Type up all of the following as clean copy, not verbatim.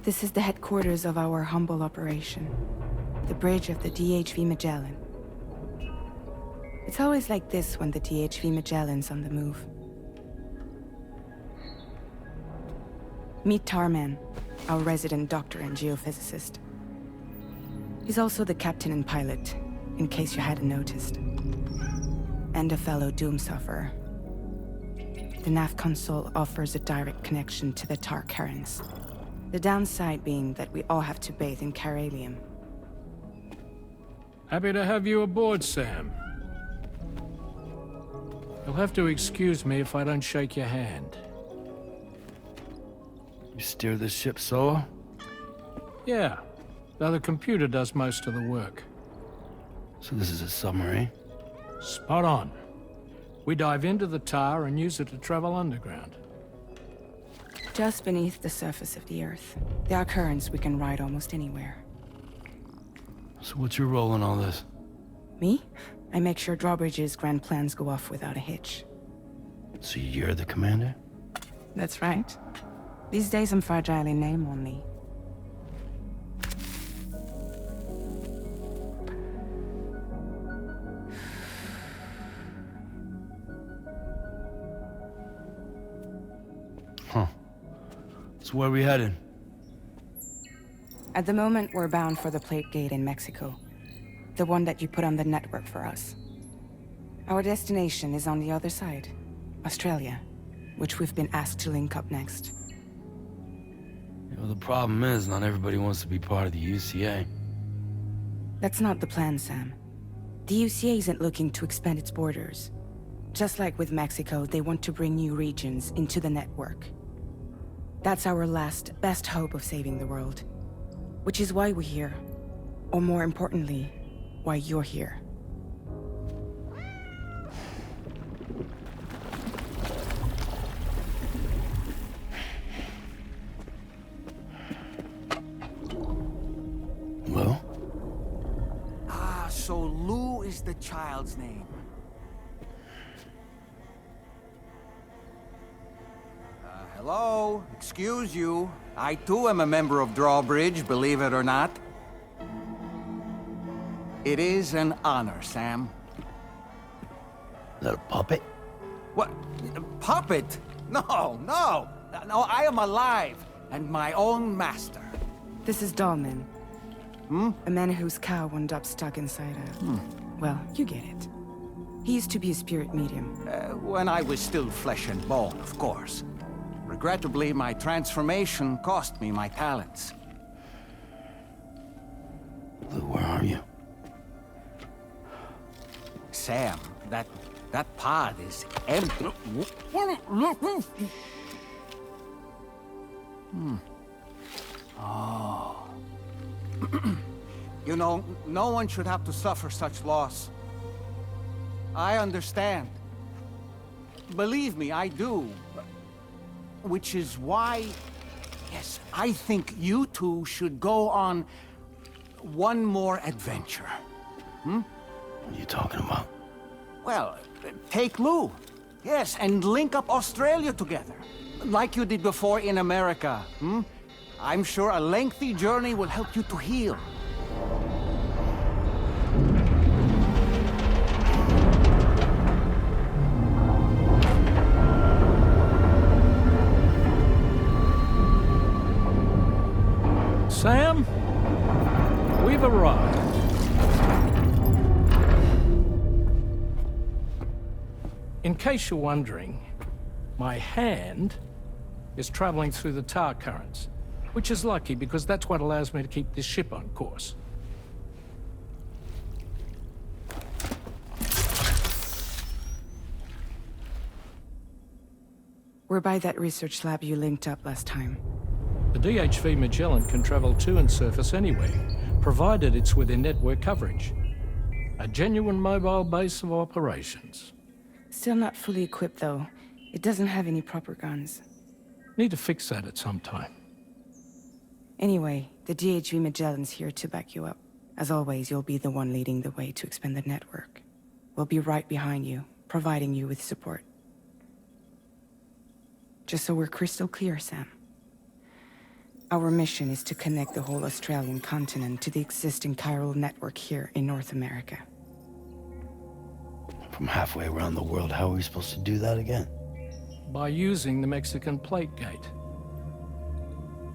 This is the headquarters of our humble operation. The bridge of the DHV Magellan. It's always like this when the DHV Magellan's on the move. Meet Tarman, our resident doctor and geophysicist. He's also the captain and pilot, in case you hadn't noticed. And a fellow doom sufferer. The nav console offers a direct connection to the tar currents. The downside being that we all have to bathe in caralium. Happy to have you aboard, Sam. You'll have to excuse me if I don't shake your hand. You steer this ship solo? Yeah, though the computer does most of the work. So this is a submarine? Spot on. We dive into the tar and use it to travel underground. Just beneath the surface of the Earth, there are currents we can ride almost anywhere. So what's your role in all this? Me? I make sure Drawbridge's grand plans go off without a hitch. So you're the commander? That's right. These days I'm fragile in name only. Huh. So where are we headed? At the moment, we're bound for the Plate Gate in Mexico. The one that you put on the network for us. Our destination is on the other side, Australia, which we've been asked to link up next. The problem is, not everybody wants to be part of the UCA. That's not the plan, Sam. The UCA isn't looking to expand its borders. Just like with Mexico, they want to bring new regions into the network. That's our last, best hope of saving the world. Which is why we're here. Or more importantly, why you're here. Well? So Lou is the child's name. Hello? Excuse you. I too am a member of Drawbridge, believe it or not. It is an honor, Sam. Is that a puppet? What? A puppet? No, no! No, I am alive, and my own master. This is Dahlman. A man whose cow wound up stuck inside a... Well, you get it. He used to be a spirit medium. When I was still flesh and bone, of course. Regrettably, my transformation cost me my talents. Lou, where are you? Sam, that pod is empty. Oh. You know, no one should have to suffer such loss. I understand. Believe me, I do. Which is why, yes, I think you two should go on one more adventure. What are you talking about? Well, take Lou. Yes, and link up Australia together. Like you did before in America. I'm sure a lengthy journey will help you to heal. Sam, we've arrived. In case you're wondering, my hand is traveling through the tar currents, which is lucky because that's what allows me to keep this ship on course. We're by that research lab you linked up last time. The DHV Magellan can travel to and surface anywhere, provided it's within network coverage. A genuine mobile base of operations. Still not fully equipped, though. It doesn't have any proper guns. Need to fix that at some time. Anyway, the DHV Magellan's here to back you up. As always, you'll be the one leading the way to expand the network. We'll be right behind you, providing you with support. Just so we're crystal clear, Sam. Our mission is to connect the whole Australian continent to the existing chiral network here in North America. From halfway around the world, how are we supposed to do that again? By using the Mexican plate gate.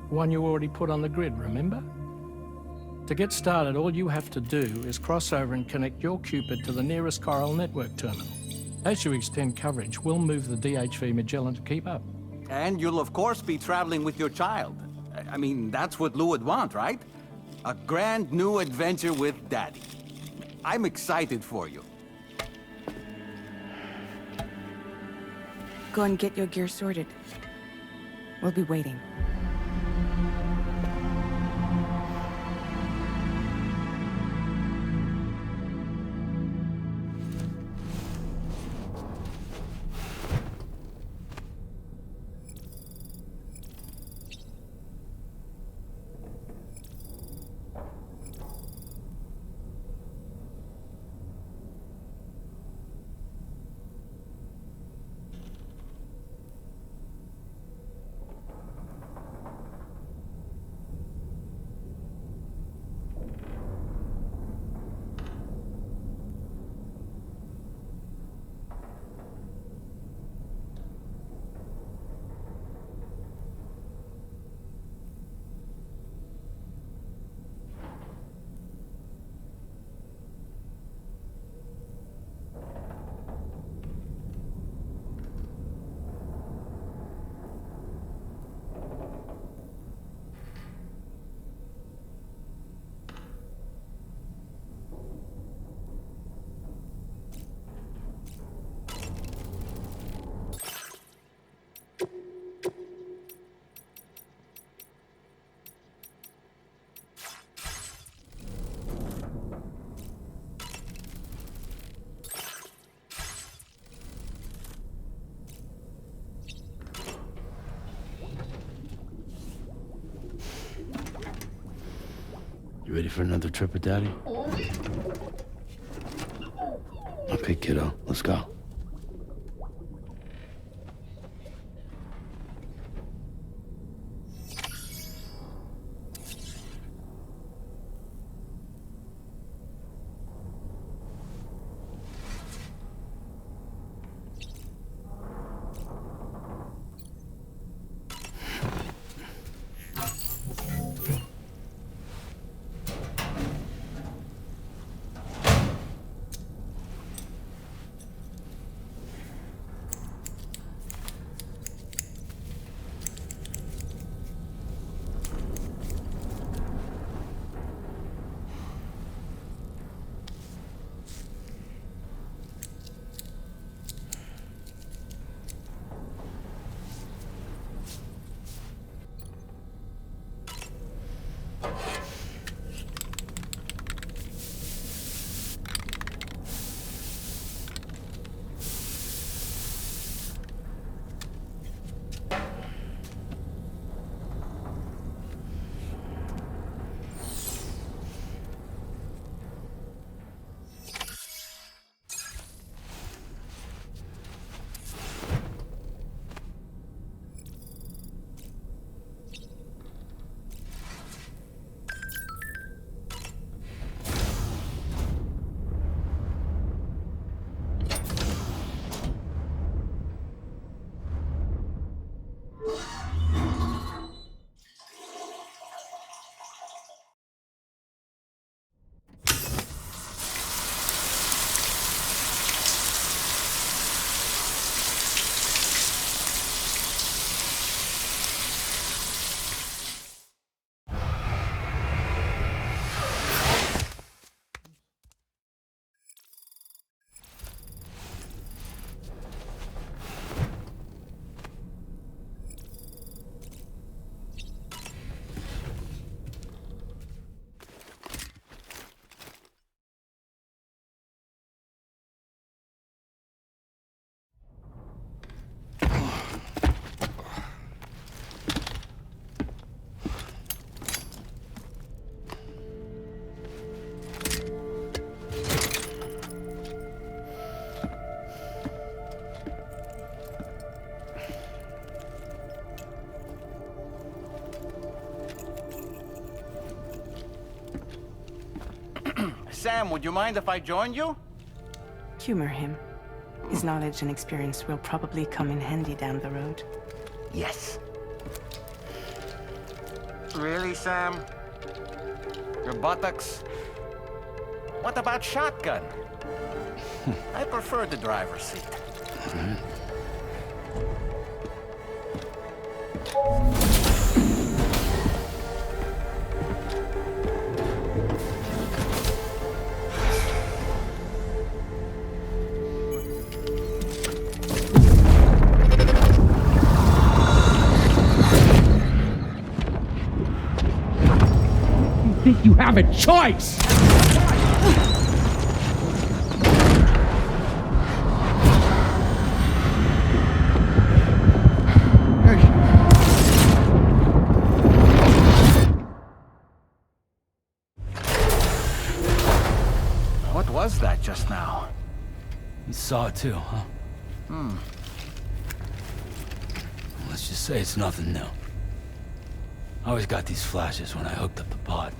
One you already put on the grid, remember? To get started, all you have to do is cross over and connect your Cupid to the nearest chiral network terminal. As you extend coverage, we'll move the DHV Magellan to keep up. And you'll of course be traveling with your child. I mean, that's what Lou would want, right? A grand new adventure with Daddy. I'm excited for you. Go and get your gear sorted. We'll be waiting. You ready for another trip with Daddy? Okay, kiddo, let's go. Sam, would you mind if I joined you? Humor him. His knowledge and experience will probably come in handy down the road. Yes. Really, Sam? Your buttocks? What about shotgun? I prefer the driver's seat. Think you have a choice? What was that just now? You saw it too, huh? Let's just say it's nothing new. I always got these flashes when I hooked up the pod.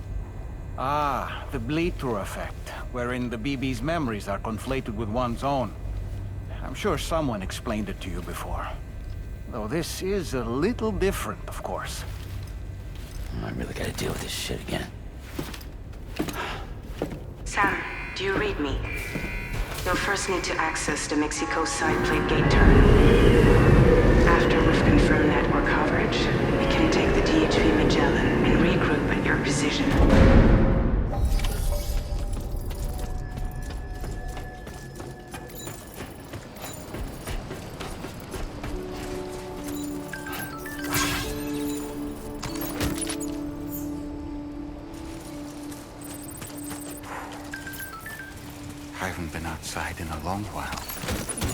Ah, the bleed-through effect, wherein the BB's memories are conflated with one's own. I'm sure someone explained it to you before. Though this is a little different, of course. I really gotta deal with this shit again. Sam, do you read me? You'll first need to access the Mexico side plate gate terminal. After we've confirmed network coverage, we can take the DHV Magellan and regroup at your position. I haven't been outside in a long while.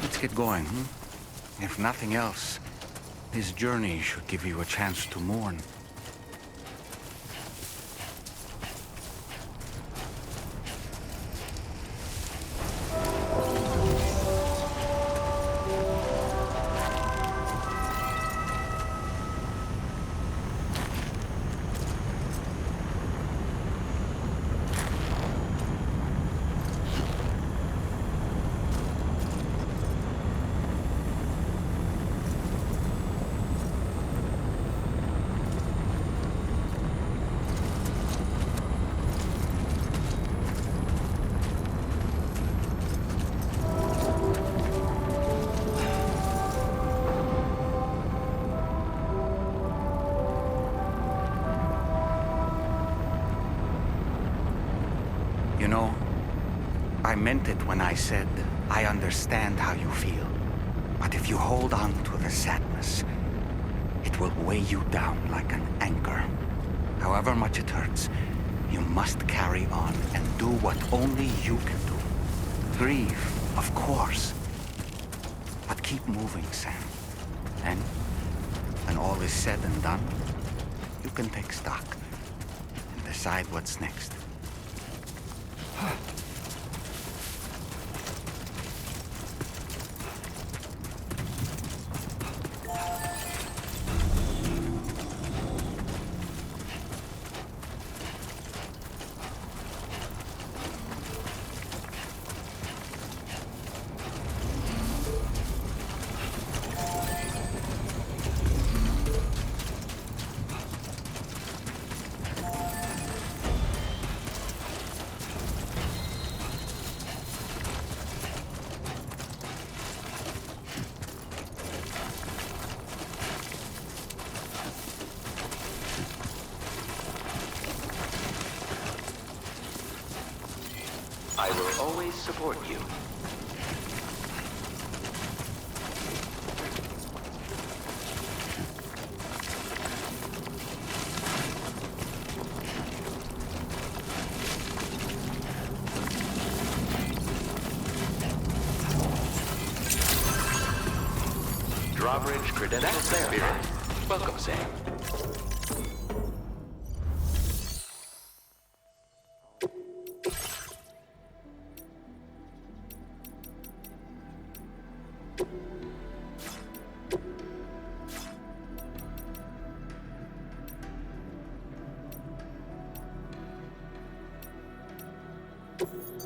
Let's get going, hmm? If nothing else, this journey should give you a chance to mourn. You know, I meant it when I said, I understand how you feel. But if you hold on to the sadness, it will weigh you down like an anchor. However much it hurts, you must carry on and do what only you can do. Grieve, of course. But keep moving, Sam. And when all is said and done, you can take stock and decide what's next. I will always support you. Drawbridge credentials verified. Welcome, Sam. You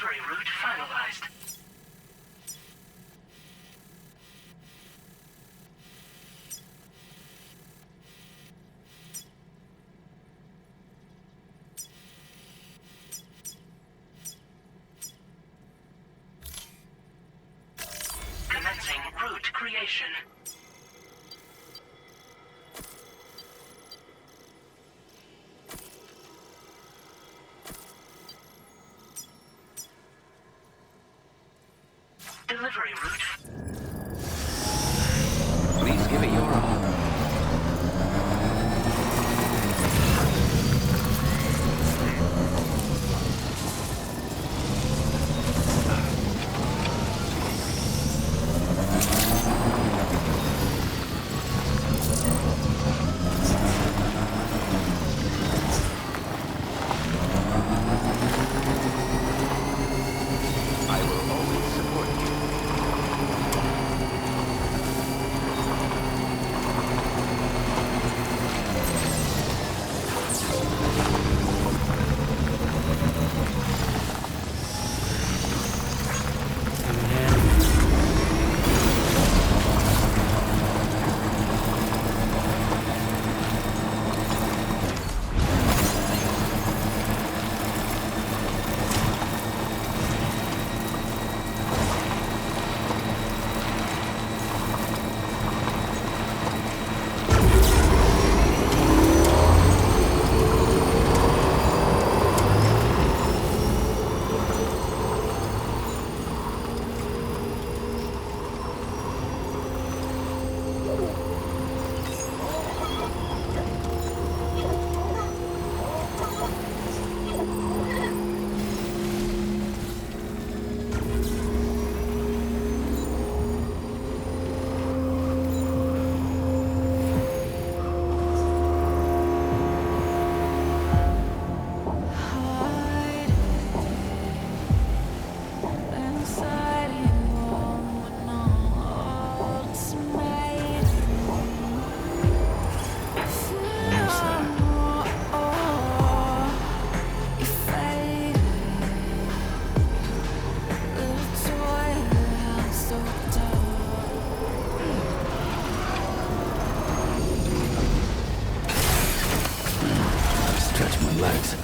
Delivery route finalized. Commencing route creation. Delivery route. Please give it your all. I will always support you. Stretch my legs.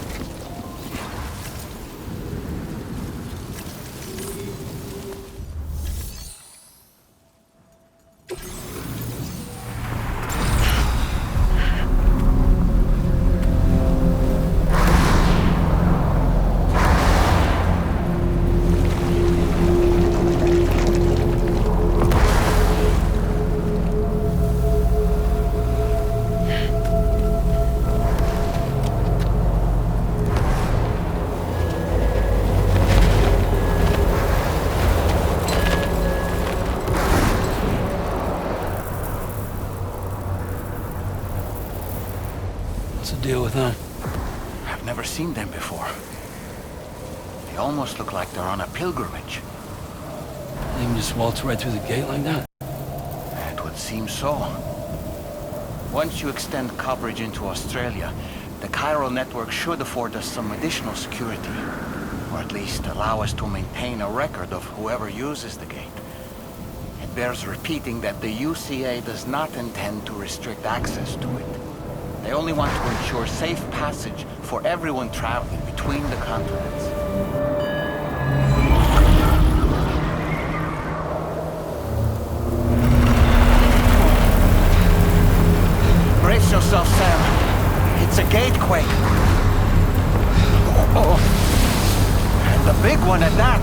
What's the deal with them? I've never seen them before. They almost look like they're on a pilgrimage. They can just waltz right through the gate like that? It would seem so. Once you extend coverage into Australia, the chiral network should afford us some additional security. Or at least allow us to maintain a record of whoever uses the gate. It bears repeating that the UCA does not intend to restrict access to it. They only want to ensure safe passage for everyone traveling between the continents. Brace yourself, Sam. It's a gatequake. Oh. And a big one at that.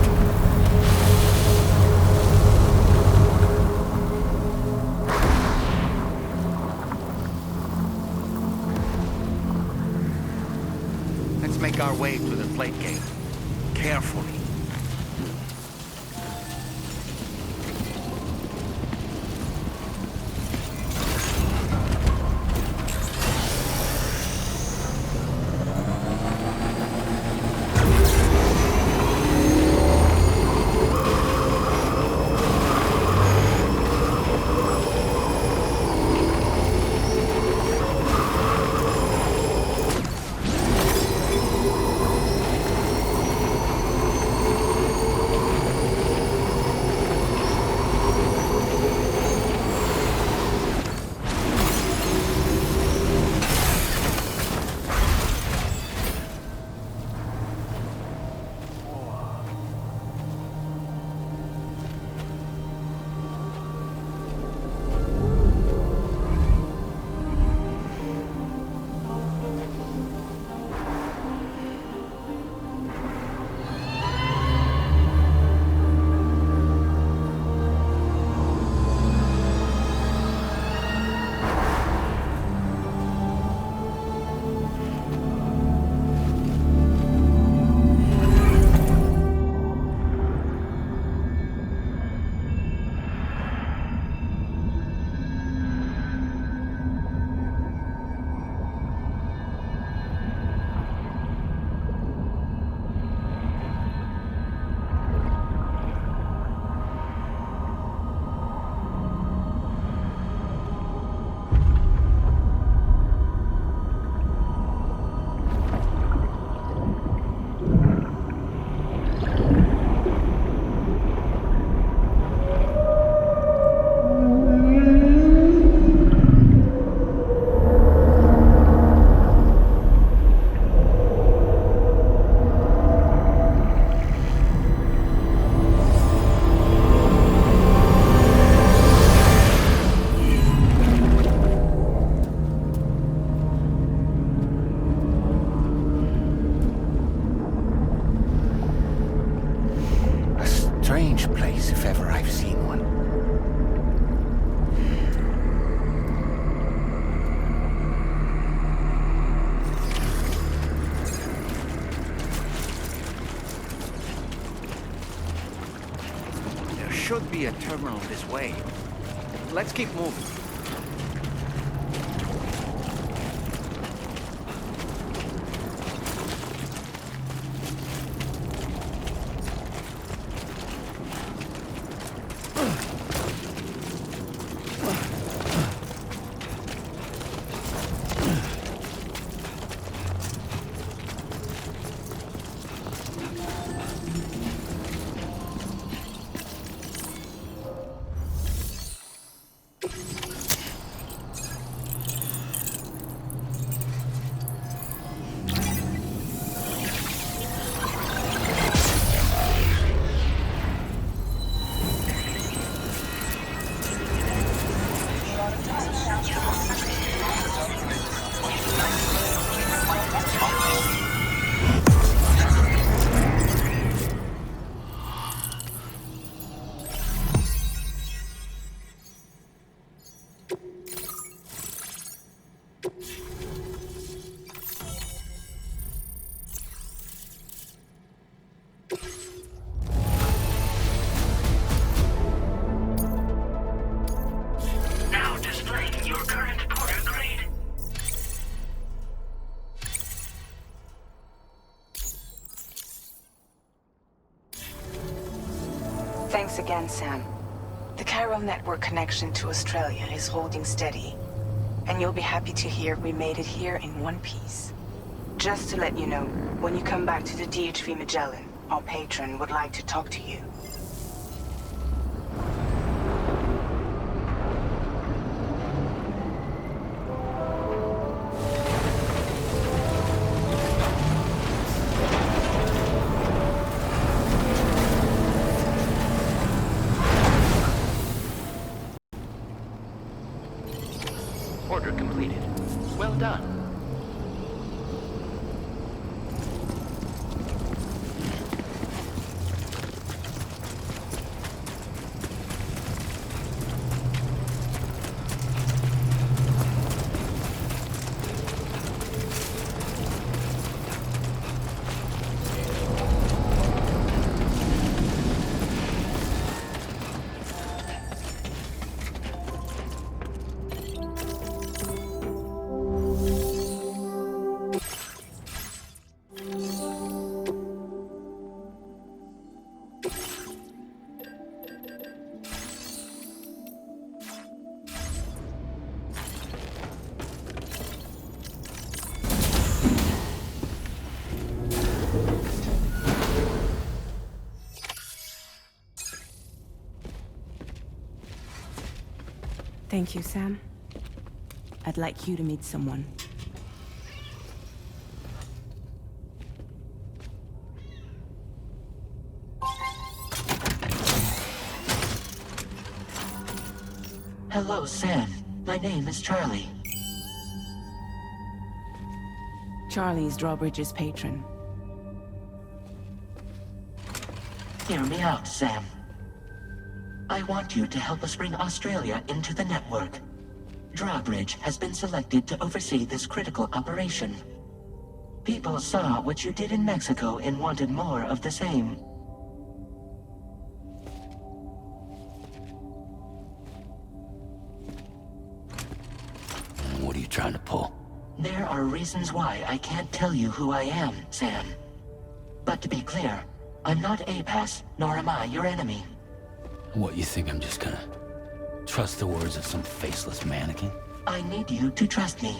Let's make our way to the plate gate. Carefully. face if ever I've seen one. There should be a terminal this way. Let's keep moving. Now displaying your current porter grade. Thanks again, Sam. The chiral network connection to Australia is holding steady, and you'll be happy to hear we made it here in one piece. Just to let you know, when you come back to the DHV Magellan, our patron would like to talk to you. Order completed. Well done. Thank you, Sam. I'd like you to meet someone. Hello, Sam. My name is Charlie. Charlie's Drawbridge's patron. Hear me out, Sam. I want you to help us bring Australia into the network. Drawbridge has been selected to oversee this critical operation. People saw what you did in Mexico and wanted more of the same. What are you trying to pull? There are reasons why I can't tell you who I am, Sam. But to be clear, I'm not APAS, nor am I your enemy. What, you think I'm just gonna trust the words of some faceless mannequin? I need you to trust me.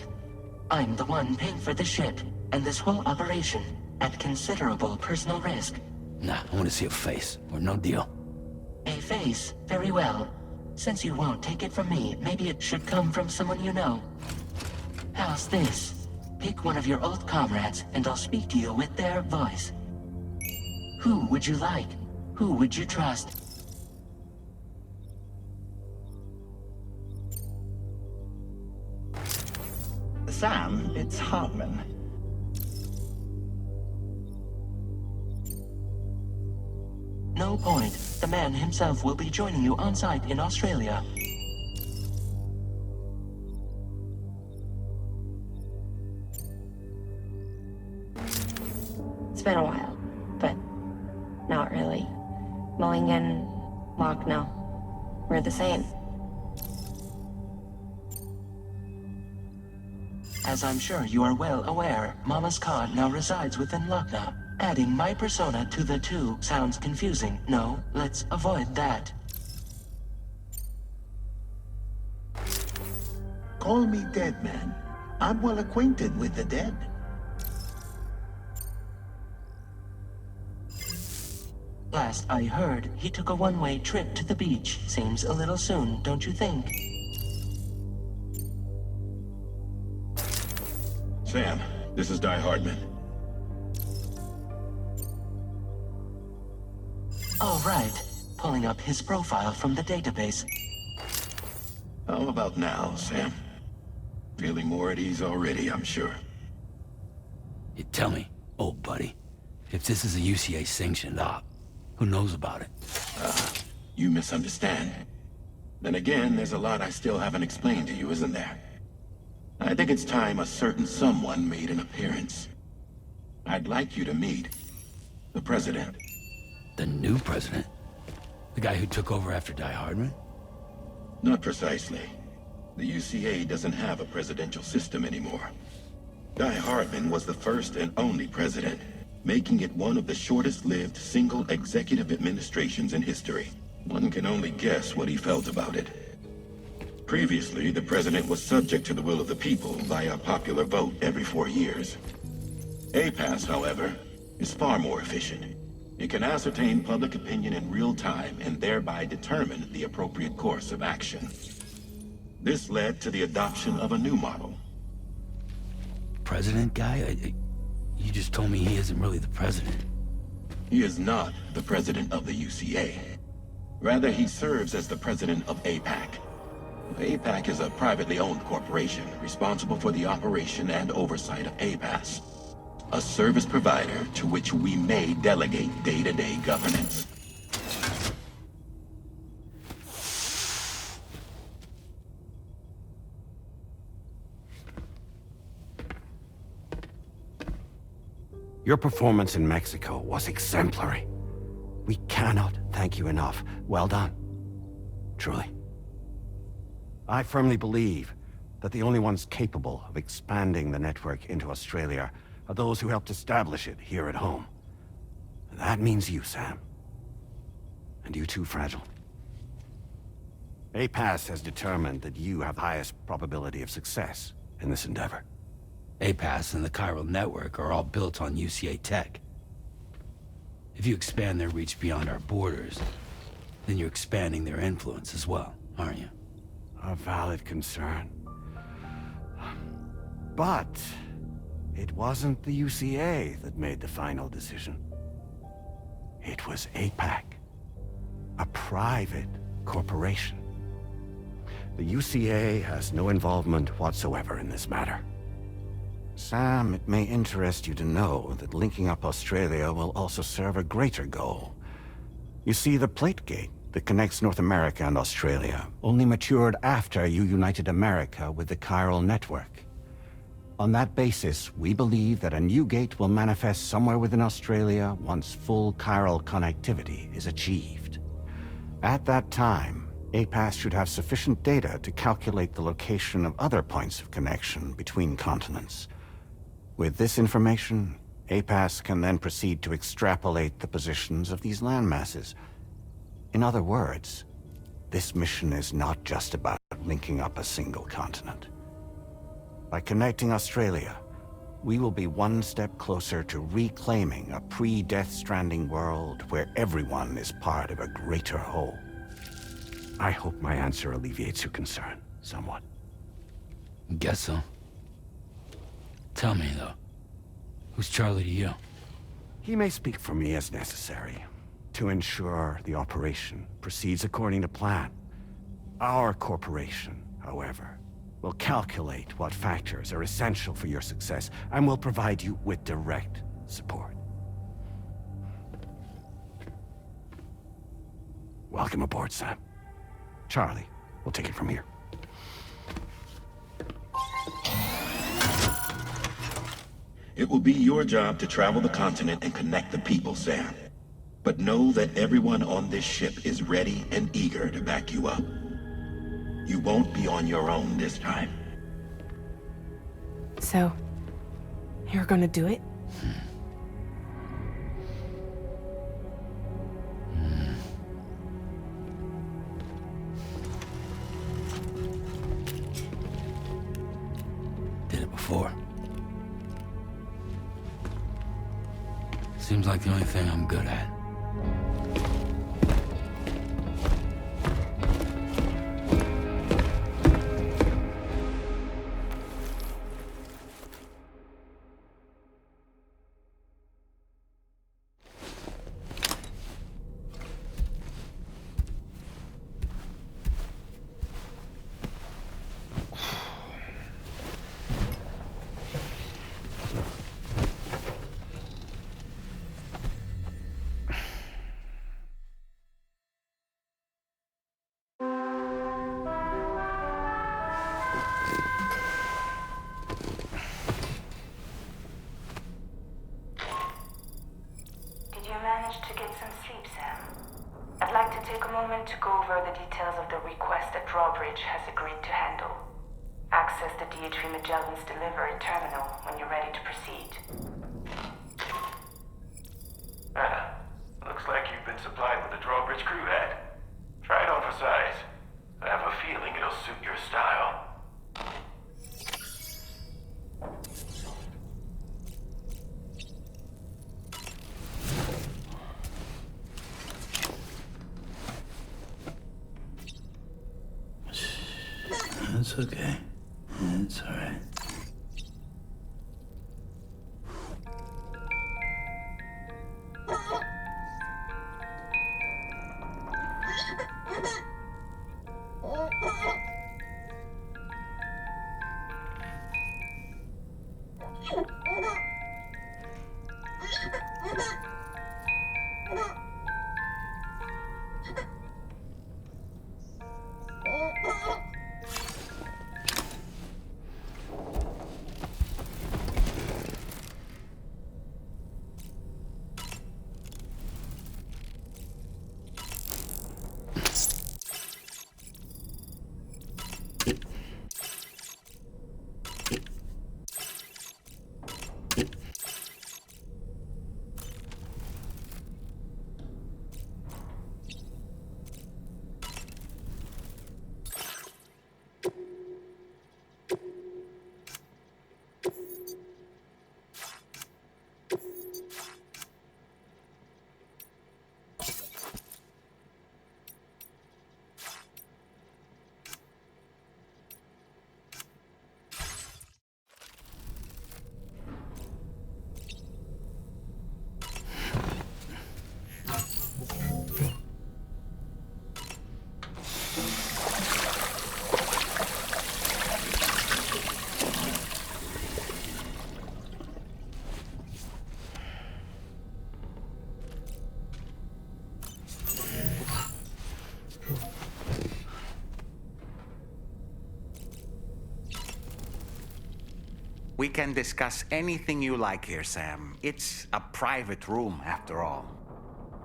I'm the one paying for the ship, and this whole operation, at considerable personal risk. Nah, I want to see a face, or no deal. A face, very well. Since you won't take it from me, maybe it should come from someone you know. How's this? Pick one of your old comrades, and I'll speak to you with their voice. Who would you like? Who would you trust? Sam, it's Hartman. No point. The man himself will be joining you on site in Australia. It's been a while, but not really. Mulligan, Locke, no. We're the same. As I'm sure you are well aware, Mama's Khan now resides within Lochna. Adding my persona to the two sounds confusing. No, let's avoid that. Call me dead, man. I'm well acquainted with the dead. Last I heard, he took a one-way trip to the beach. Seems a little soon, don't you think? Sam, this is Di Hardman. All right. Pulling up his profile from the database. How about now, Sam? Feeling more at ease already, I'm sure. You tell me, old buddy, if this is a UCA sanctioned op, who knows about it? You misunderstand. Then again, there's a lot I still haven't explained to you, isn't there? I think it's time a certain someone made an appearance. I'd like you to meet the President. The new president? The guy who took over after Di Hardman? Not precisely. The UCA doesn't have a presidential system anymore. Di Hardman was the first and only president, making it one of the shortest-lived single executive administrations in history. One can only guess what he felt about it. Previously, the president was subject to the will of the people via a popular vote every 4 years. APAS, however, is far more efficient. It can ascertain public opinion in real time and thereby determine the appropriate course of action. This led to the adoption of a new model. President guy? You just told me he isn't really the president. He is not the president of the UCA. Rather, he serves as the president of APAC. APAC is a privately owned corporation responsible for the operation and oversight of APAS, a service provider to which we may delegate day-to-day governance. Your performance in Mexico was exemplary. We cannot thank you enough. Well done. Truly. I firmly believe that the only ones capable of expanding the network into Australia are those who helped establish it here at home. That means you, Sam. And you too, Fragile. APAS has determined that you have the highest probability of success in this endeavor. APAS and the chiral network are all built on UCA tech. If you expand their reach beyond our borders, then you're expanding their influence as well, aren't you? A valid concern. But it wasn't the UCA that made the final decision. It was APAC, a private corporation. The UCA has no involvement whatsoever in this matter. Sam, it may interest you to know that linking up Australia will also serve a greater goal. You see, the plate gate that connects North America and Australia only matured after you united America with the chiral network. On that basis, we believe that a new gate will manifest somewhere within Australia once full chiral connectivity is achieved. At that time, APAS should have sufficient data to calculate the location of other points of connection between continents. With this information, APAS can then proceed to extrapolate the positions of these landmasses. In other words, this mission is not just about linking up a single continent. By connecting Australia, we will be one step closer to reclaiming a pre-Death Stranding world where everyone is part of a greater whole. I hope my answer alleviates your concern somewhat. Guess so. Tell me, though, who's Charlie to you? He may speak for me as necessary, to ensure the operation proceeds according to plan. Our corporation, however, will calculate what factors are essential for your success and will provide you with direct support. Welcome aboard, Sam. Charlie, we'll take it from here. It will be your job to travel the continent and connect the people, Sam. But know that everyone on this ship is ready and eager to back you up. You won't be on your own this time. So, you're gonna do it? Did it before. Seems like the only thing I'm good at. To get some sleep, Sam. I'd like to take a moment to go over the details of the request that Drawbridge has agreed to handle. Access the DHV Magellan's delivery terminal when you're ready to proceed. Looks like you've been supplied with the Drawbridge crew hat. Try it on for size. I have a feeling it'll suit your style. It's okay. It's all right. We can discuss anything you like here, Sam. It's a private room, after all.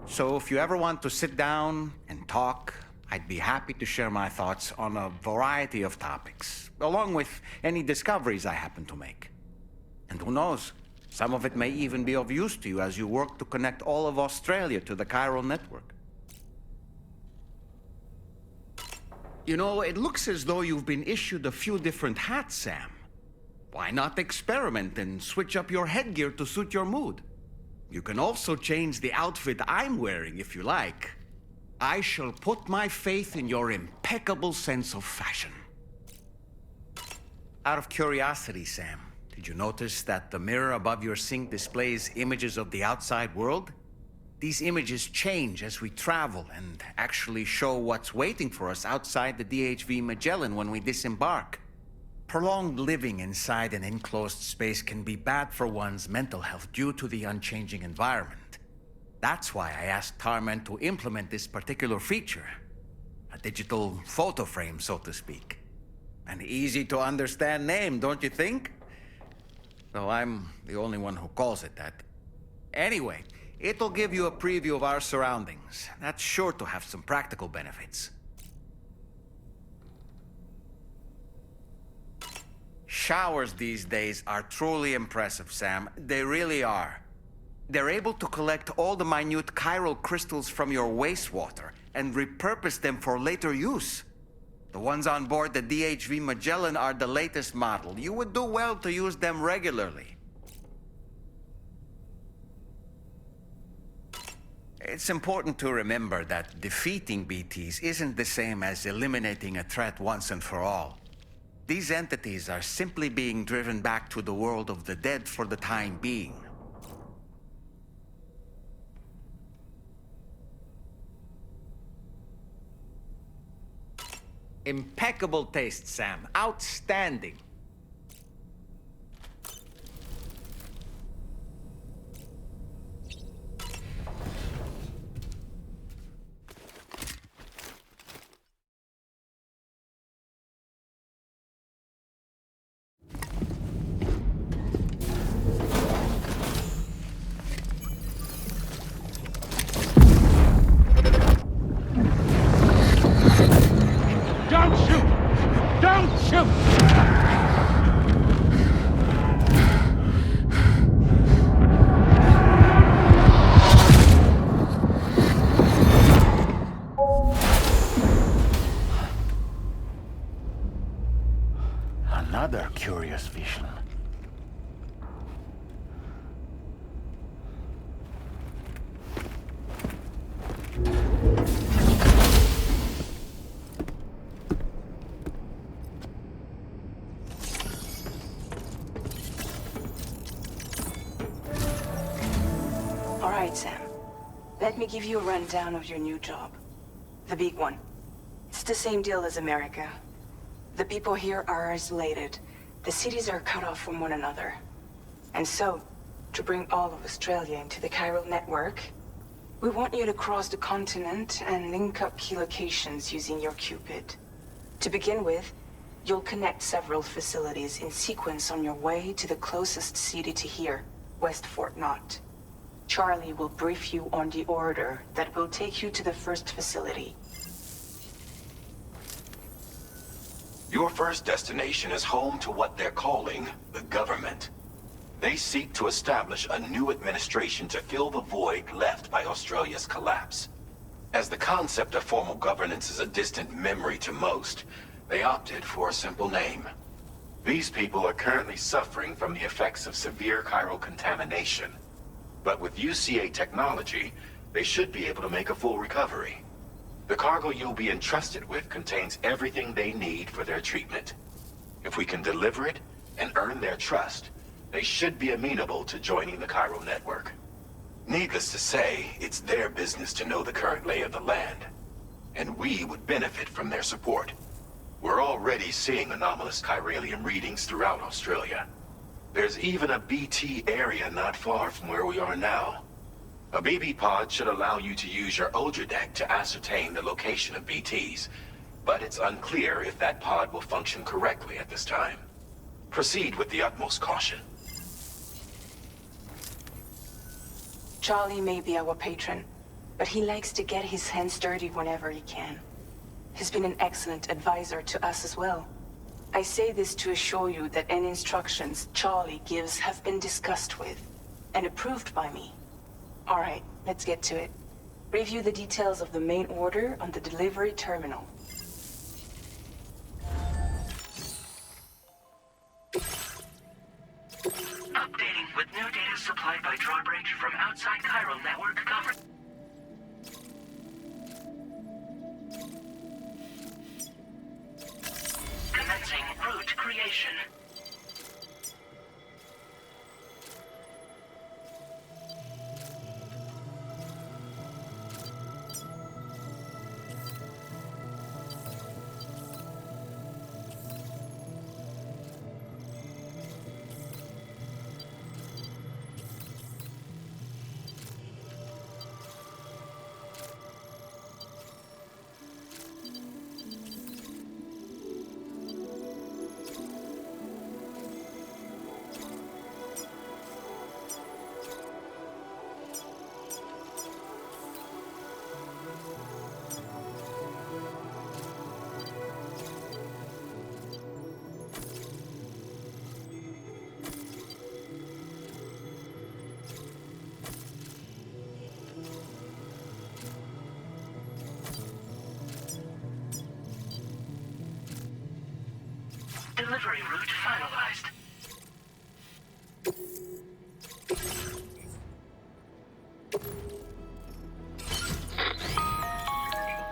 So if you ever want to sit down and talk, I'd be happy to share my thoughts on a variety of topics, along with any discoveries I happen to make. And who knows, some of it may even be of use to you as you work to connect all of Australia to the chiral network. You know, it looks as though you've been issued a few different hats, Sam. Why not experiment and switch up your headgear to suit your mood? You can also change the outfit I'm wearing if you like. I shall put my faith in your impeccable sense of fashion. Out of curiosity, Sam, did you notice that the mirror above your sink displays images of the outside world? These images change as we travel and actually show what's waiting for us outside the DHV Magellan when we disembark. Prolonged living inside an enclosed space can be bad for one's mental health due to the unchanging environment. That's why I asked Tarman to implement this particular feature. A digital photo frame, so to speak. An easy to understand name, don't you think? Though I'm the only one who calls it that. Anyway, it'll give you a preview of our surroundings. That's sure to have some practical benefits. Showers these days are truly impressive, Sam. They really are. They're able to collect all the minute chiral crystals from your wastewater and repurpose them for later use. The ones on board the DHV Magellan are the latest model. You would do well to use them regularly. It's important to remember that defeating BTs isn't the same as eliminating a threat once and for all. These entities are simply being driven back to the world of the dead for the time being. Impeccable taste, Sam. Outstanding. Don't shoot! Don't shoot! Another curious vision. All right, Sam. Let me give you a rundown of your new job. The big one. It's the same deal as America. The people here are isolated. The cities are cut off from one another. And so, to bring all of Australia into the chiral network, we want you to cross the continent and link up key locations using your Cupid. To begin with, you'll connect several facilities in sequence on your way to the closest city to here, West Fort Knott. Charlie will brief you on the order that will take you to the first facility. Your first destination is home to what they're calling the government. They seek to establish a new administration to fill the void left by Australia's collapse. As the concept of formal governance is a distant memory to most, they opted for a simple name. These people are currently suffering from the effects of severe chiral contamination. But with UCA technology, they should be able to make a full recovery. The cargo you'll be entrusted with contains everything they need for their treatment. If we can deliver it and earn their trust, they should be amenable to joining the chiral network. Needless to say, it's their business to know the current lay of the land. And we would benefit from their support. We're already seeing anomalous chiralium readings throughout Australia. There's even a BT area not far from where we are now. A BB pod should allow you to use your Ultra deck to ascertain the location of BTs, but it's unclear if that pod will function correctly at this time. Proceed with the utmost caution. Charlie may be our patron, but he likes to get his hands dirty whenever he can. He's been an excellent advisor to us as well. I say this to assure you that any instructions Charlie gives have been discussed with and approved by me. All right, let's get to it. Review the details of the main order on the delivery terminal. Updating with new data supplied by drawbridge from outside chiral network coverage. Commencing route creation. Delivery route finalized.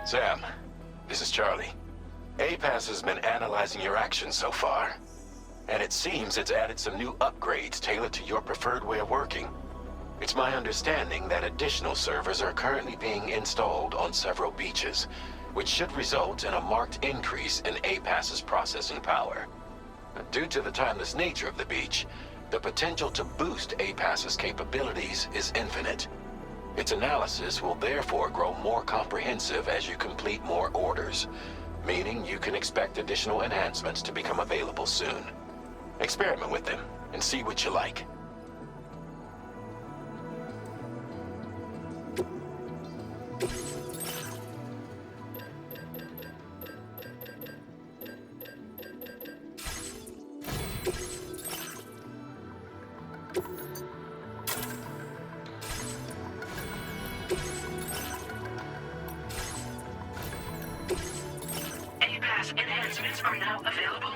Sam, this is Charlie. APAS has been analyzing your actions so far, and it seems it's added some new upgrades tailored to your preferred way of working. It's my understanding that additional servers are currently being installed on several beaches, which should result in a marked increase in APAS's processing power. Due to the timeless nature of the beach, the potential to boost APAS's capabilities is infinite. Its analysis will therefore grow more comprehensive as you complete more orders, meaning you can expect additional enhancements to become available soon. Experiment with them and see what you like. APAS enhancements are now available.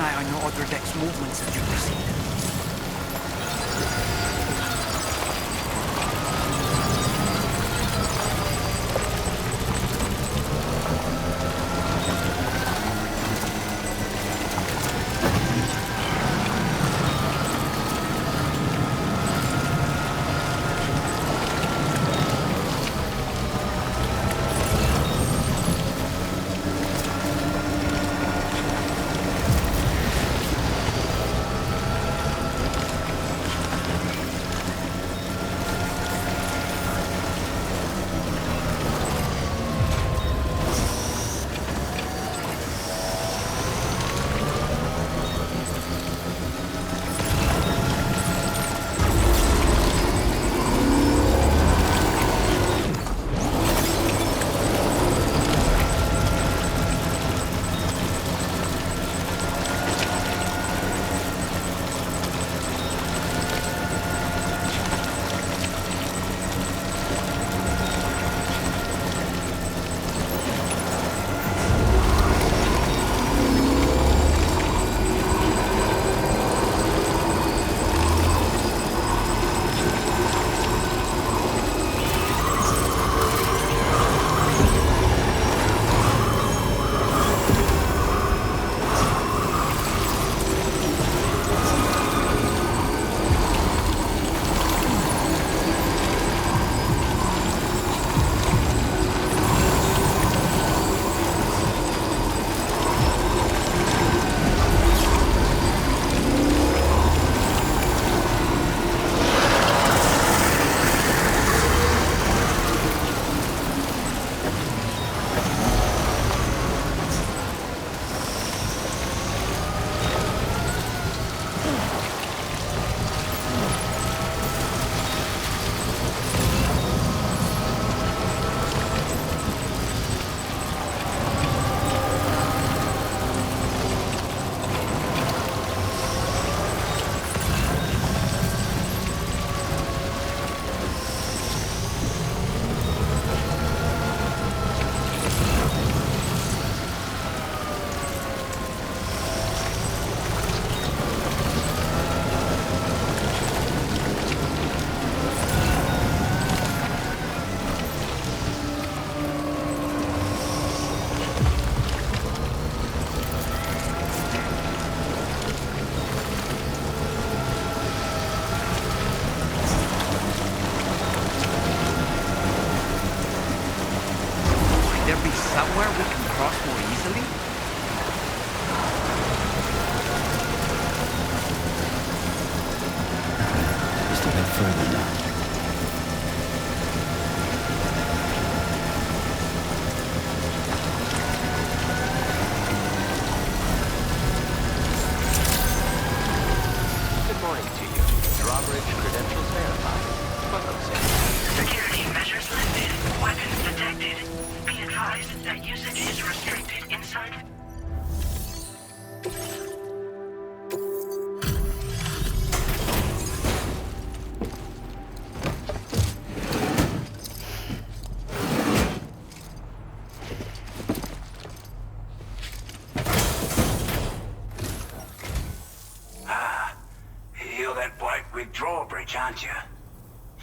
eye on your other deck's movements as you proceed. Somewhere we can cross more easily? Just a bit further now. Good morning to you. Drawbridge credentials verified. Welcome, sir. Security measures lifted. Weapons detected. Be advised that usage is restricted inside. You're that bloke with Drawbridge, aren't you?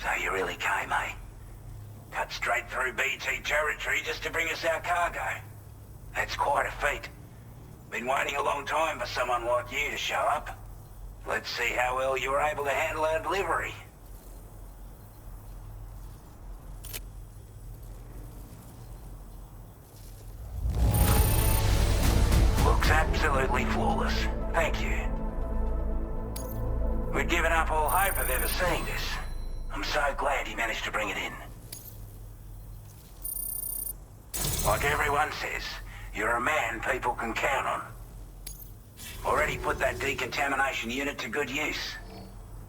So you really came, eh? Cut straight through BT territory just to bring us our cargo. That's quite a feat. Been waiting a long time for someone like you to show up. Let's see how well you were able to handle our delivery. Looks absolutely flawless. Thank you. We'd given up all hope of ever seeing this. I'm so glad he managed to bring it in. Like everyone says, you're a man people can count on. Already put that decontamination unit to good use.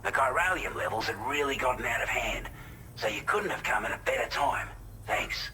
The chiralium levels had really gotten out of hand, so you couldn't have come at a better time. Thanks.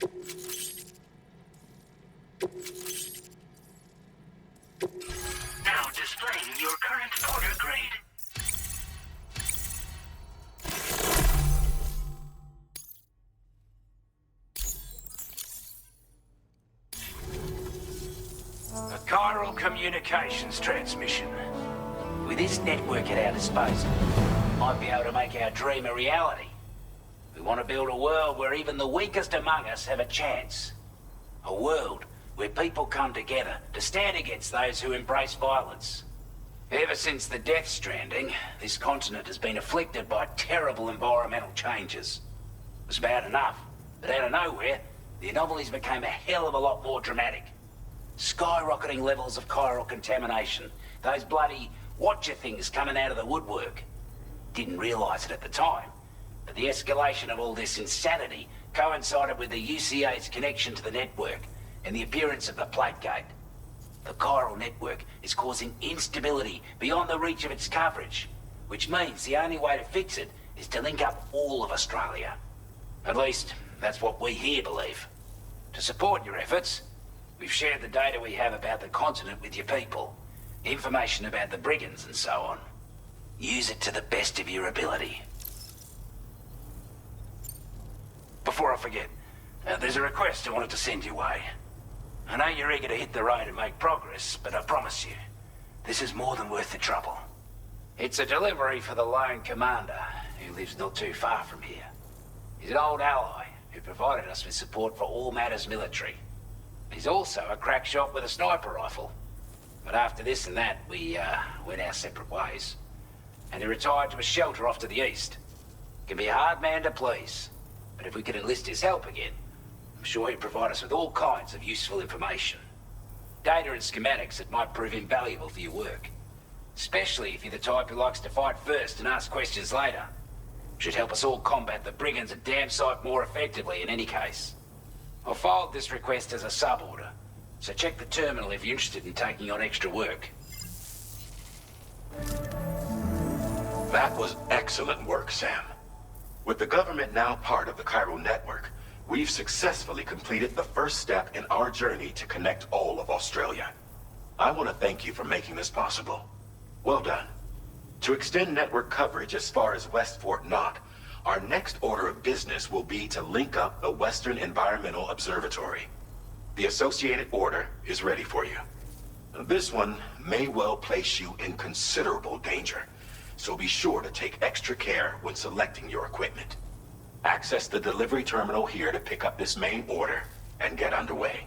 Now displaying your current order grade. A chiral communications transmission. With this network at our disposal, we might be able to make our dream a reality. We want to build a world where even the weakest among us have a chance. A world where people come together to stand against those who embrace violence. Ever since the Death Stranding, this continent has been afflicted by terrible environmental changes. It was bad enough, but out of nowhere, the anomalies became a hell of a lot more dramatic. Skyrocketing levels of chiral contamination. Those bloody watcher things coming out of the woodwork. Didn't realize it at the time, but the escalation of all this insanity coincided with the UCA's connection to the network and the appearance of the plate gate. The chiral network is causing instability beyond the reach of its coverage, which means the only way to fix it is to link up all of Australia. At least, that's what we here believe. To support your efforts, we've shared the data we have about the continent with your people. Information about the brigands and so on. Use it to the best of your ability. Before I forget, there's a request I wanted to send your way. I know you're eager to hit the road and make progress, but I promise you, this is more than worth the trouble. It's a delivery for the lone commander, who lives not too far from here. He's an old ally who provided us with support for all matters military. He's also a crack shot with a sniper rifle. But after this and that, we went our separate ways. And he retired to a shelter off to the east. Can be a hard man to please, but if we could enlist his help again, I'm sure he'd provide us with all kinds of useful information. Data and schematics that might prove invaluable for your work. Especially if you're the type who likes to fight first and ask questions later. Should help us all combat the brigands a damn sight more effectively in any case. I'll filed this request as a sub-order, so check the terminal if you're interested in taking on extra work. That was excellent work, Sam. With the government now part of the chiral network, we've successfully completed the first step in our journey to connect all of Australia. I want to thank you for making this possible. Well done. To extend network coverage as far as West Fort Knott, our next order of business will be to link up the Western Environmental Observatory. The associated order is ready for you. This one may well place you in considerable danger, so be sure to take extra care when selecting your equipment. Access the delivery terminal here to pick up this main order and get underway.